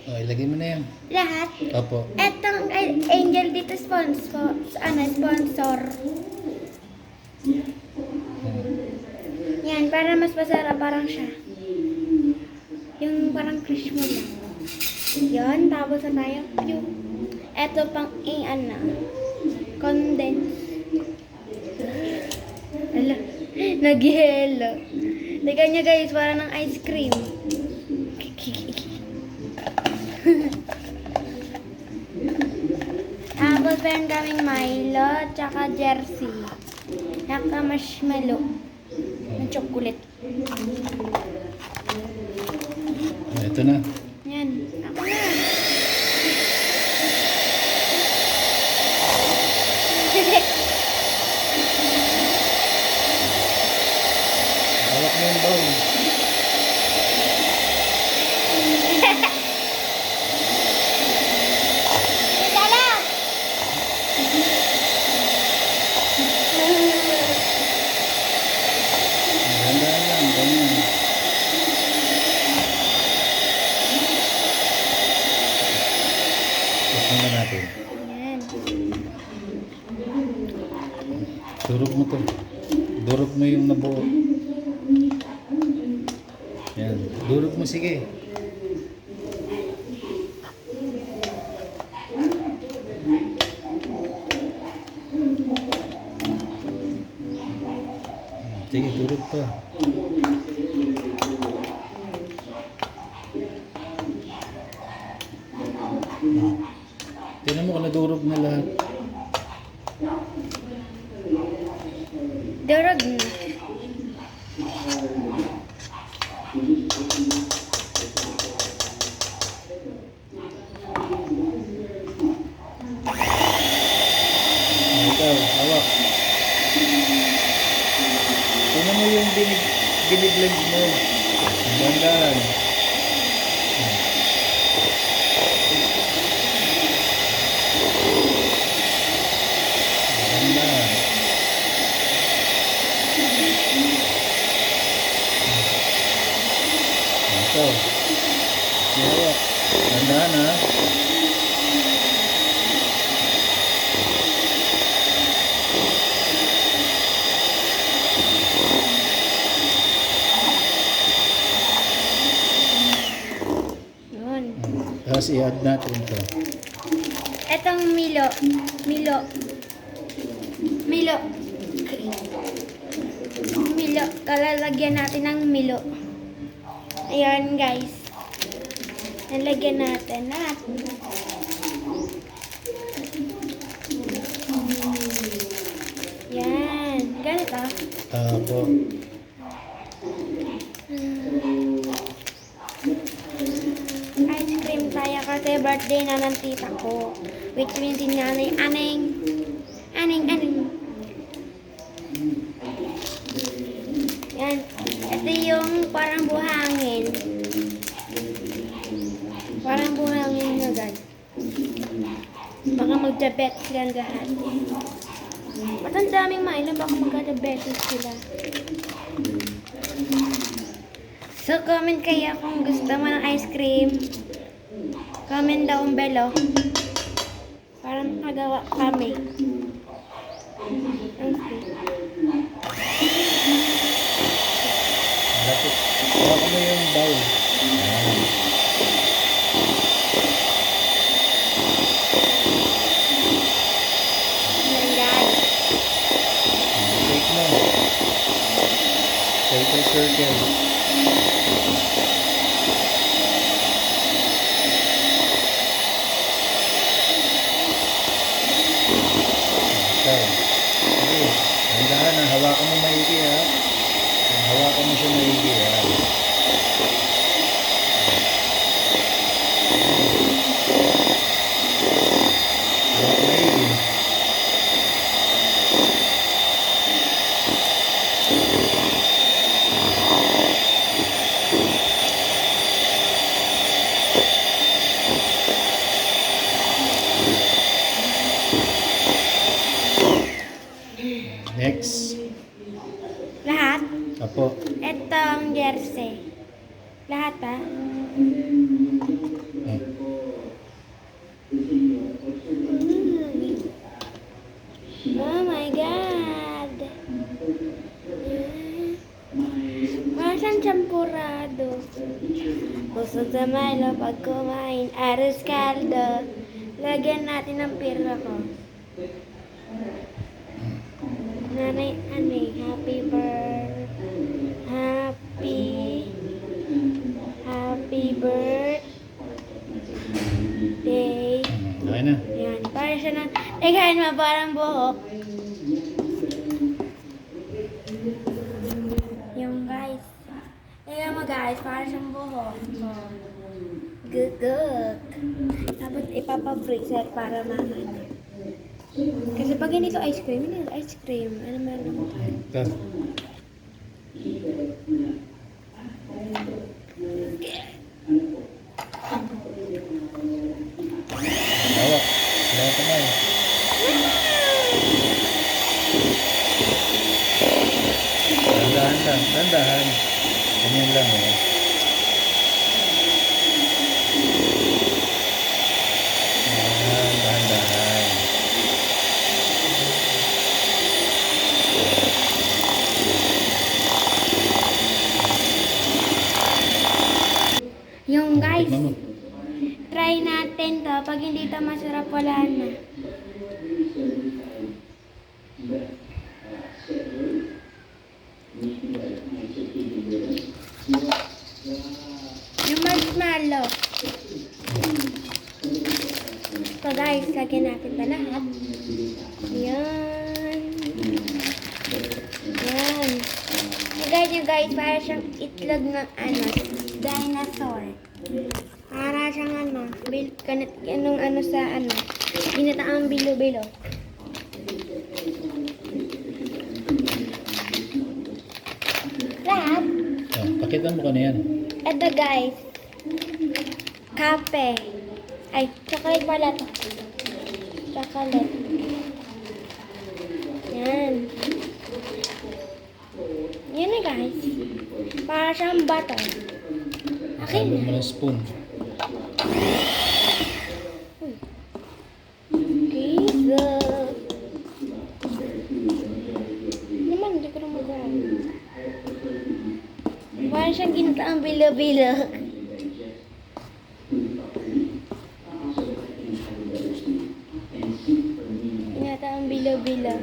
Oh, ilagay mo na yan. Lahat. Opo. Etong angel dito sponsor. Sponsor. Yan, para mas masarap parang siya. Yung parang crush mo lang. Yan, tapos na tayo. Yung, eto pang condense. Hala, nag-hello. Tignan nyo guys, parang ng ice cream. Tapos meron kaming Milo, tsaka jersey. Tsaka marshmallow. Ng chocolate. Ito na. Yan. Ako na. Hawak mo yung bowl. Isa lang. Ganda lang. Ganyan. Tapos na natin. Yan. Durog mo to. Durog mo yung nabuo. Yan. Durog mo, sige. Sige, durog pa. Tingnan mo kung nadurog na lahat. Durog na. Ikaw, hawak. Tingnan mo yung biniblend mo. Bandahan. Bandahan. Ito. Hawak. Bandahan ha. Yun. Tapos i-add natin ito. Etong Milo. Milo. Milo. Milo. Kalalagyan natin ng Milo. Ayan guys. Nalagyan natin lahat. Yan. Ganito. Tapo. Ice cream tayo kasi birthday na ng tita ko. Which means si nanay aneng. Aneng. Yan. Ito yung parang buhangin. Parang buhangin na guys. Baka magdabet silang lahat. Ba't ang daming Milo? Baka magdabet sila. So, comment kayo kung gusto mo ng ice cream. Comment down below. Para magawa kami. Okay. Lapit. Hawak mo yung bowl. Ayan. Yan guys. Take mo. Circle. Ikaw. Sige. Handahan na. Hawakan mo maigi ha. Hawakan mo siya maigi ha. Hawak maigi. Next. Lahat. Apo. Itong jersey. Lahat ha? Oh. Oh my God! Parang champurado. Busog sa malo pag kumain, aros kaldo. Lagyan natin ng pira ko. Nanay, happy birthday. Okay na. Yan, para siya na, kain mo parang buhok. Yung guys. Tingnan mo guys, para siyang buhok. Guguk. Tapos ipapa-freezer para maano. Kasi pag ganito ice cream, hindi ice cream. Ano meron? Ito. Hawak. Hawak kamay. Dandahan lang. Dandahan. Ganyan lang eh. Dahan-dahan. Yung guys, Tikman mo. try natin to. Pag hindi to masarap, wala na. Yung marshmallow. So guys, lagyan natin ito lahat. Yan. Yan. You guys, para siyang itlog ng dinosaur. Para siyang ginataang bilo-bilo. Lahat. Oh, pakita mo ka na yan. Ito guys, kape. Ay, chocolate pala to. Chocolate. Yan. Yan na guys. Para siyang bato. Okay Halo mo na. ng spoon. Okay, so. Naman, hindi ko na magawa. Para siyang ginataang bilo-bilo. Ginataang bilo-bilo.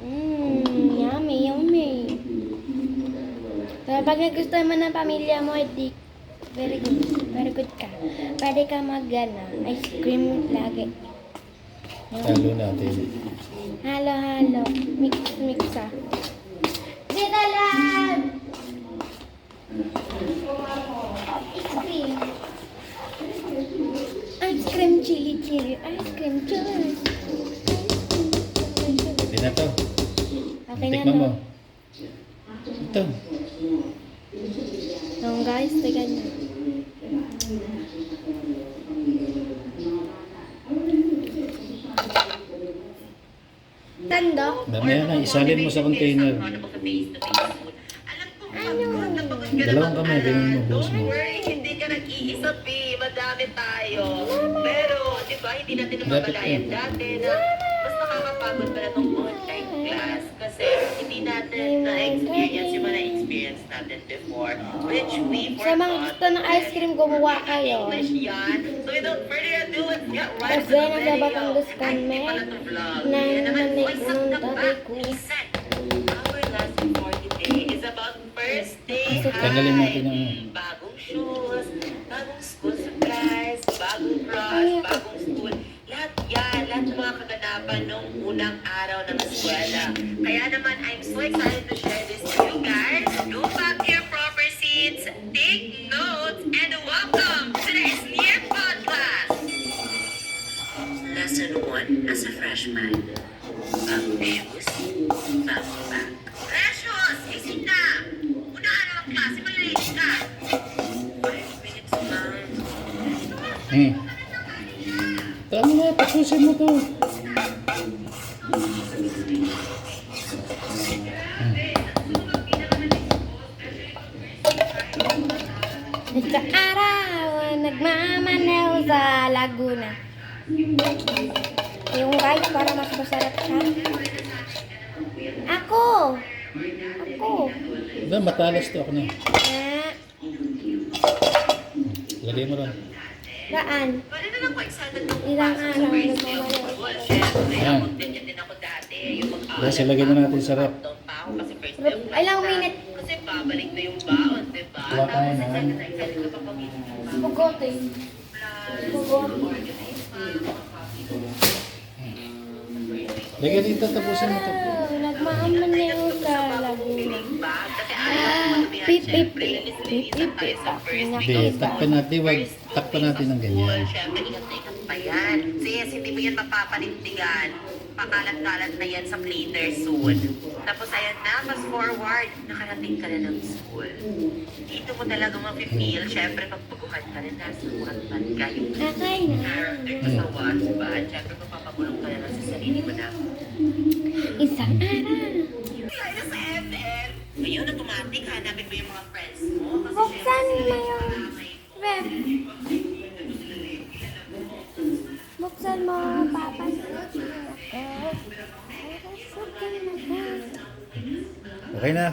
Yummy, yummy. So, pag nagustuhan mo ng pamilya mo, edi, very good ka. Pwede ka ice cream lagi. Halo natin. Halo, mix Dito lang! Ice cream, chili, ice cream, chili. Hindi na to. Okay na Tikman to. mo. Ito. So guys, tignan nyo. Tando? Mamaya na, isalin mo sa container. Ano? Dalawang kamay, ganyan mo, buhos mo. Hindi ka nag-iisa, P. Madami tayo. Pero, di ba, hindi natin namamalayan dati na mas nakakapagod pala itong online class kasi hindi natin na-experience yung mga na-experience natin before, which we Sa mga gusto ng ice cream, gumawa kayo. English yan. So, without further ado, let's get right Kasi to the nasa video. Batangas Ay, kami, hindi pala to vlog. na Yan naman, nanay voice ko of ng the tatay back. ko. Listen. Our lesson for today is about first day Tanggalin natin ang bagong shoes, bagong school supplies, bagong crush, bagong school. Lahat yan, lahat ng mga kaganapan nung unang araw ng eskwela. Kaya naman, I'm so excited to share this to you guys. Go back to your proper seats, take notes, and welcome to the Sneer Podcast! Lesson 1 as a freshman. Bagong shoes, bagong bag. Precious! Isip na! Una araw ng klase, maliliit ka! 5 minutes lang. Tama na, tapusin mo to. Laguna. Yung rice para mas masarap siya. Ako! Ba, matalas to ako na. Ah, Lagay mo ron. saan? Wala na lang ko excited nung Ilang pumasok araw sa first na day of mawala. school. Siyempre, Yan. ako din ako dati. Yung mag-aaral. Yes, ilagay na natin sa rep. Doon pa ako kasi first day of class Ilang na. minute? Kasi babalik na yung baon, di ba? Kuha tayo Tapos na. excited ka pa pag-ibig yung baon. Pugote. Lagay dito, tapusin mo to. Nagmaaman na yung sa Laguna. Pip, pip, pip. Pip, pip, pip. Hindi, takpan natin ng ganyan. Siyempre, ingat pa yan. Sis, hindi mo yan mapapanindigan. Pakalat-kalat na yan sa cleaner soon. Tapos ayan na, fast forward. Nakarating ka na ng school. Dito mo talaga mafe-feel. Siyempre, pagpaguhan ka na, nasa urat-man ka. Yung Akay na. character mo sa watchman. Siyempre, mapapagulong ka na lang sa sarili mo na. Isang araw. Kaya sa FL, ngayon automatic, hanapin mo yung mga friends mo. Kasi Buksan mo syempre, yung ref. Buksan mo, papasok mo ako. Okay na.